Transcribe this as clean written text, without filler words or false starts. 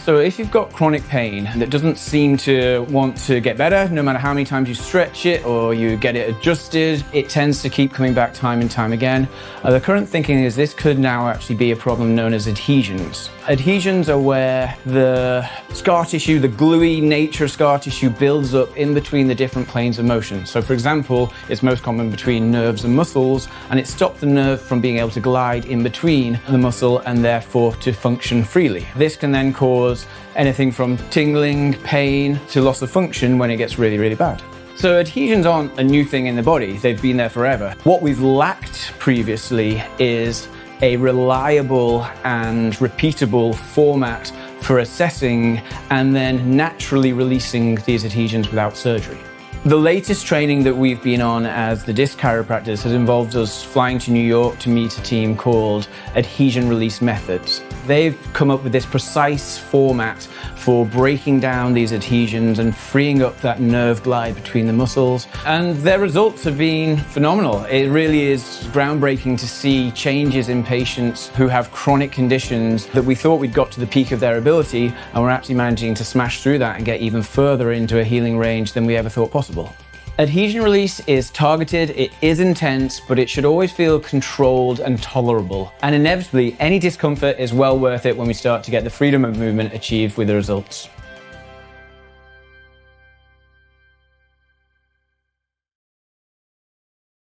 So if you've got chronic pain that doesn't seem to want to get better, no matter how many times you stretch it or you get it adjusted, it tends to keep coming back time and time again. The current thinking is this could now actually be a problem known as adhesions. Adhesions are where the scar tissue, the gluey nature of scar tissue, builds up in between the different planes of motion. So for example, it's most common between nerves and muscles, and it stops the nerve from being able to glide in between the muscle and therefore to function freely. This can then cause anything from tingling, pain, to loss of function when it gets really, really bad. So adhesions aren't a new thing in the body, they've been there forever. What we've lacked previously is a reliable and repeatable format for assessing and then naturally releasing these adhesions without surgery. The latest training that we've been on as the DISC Chiropractors has involved us flying to New York to meet a team called Adhesion Release Methods. They've come up with this precise format for breaking down these adhesions and freeing up that nerve glide between the muscles. And their results have been phenomenal. It really is groundbreaking to see changes in patients who have chronic conditions that we thought we'd got to the peak of their ability, and we're actually managing to smash through that and get even further into a healing range than we ever thought possible. Adhesion release is targeted, it is intense, but it should always feel controlled and tolerable. And inevitably, any discomfort is well worth it when we start to get the freedom of movement achieved with the results.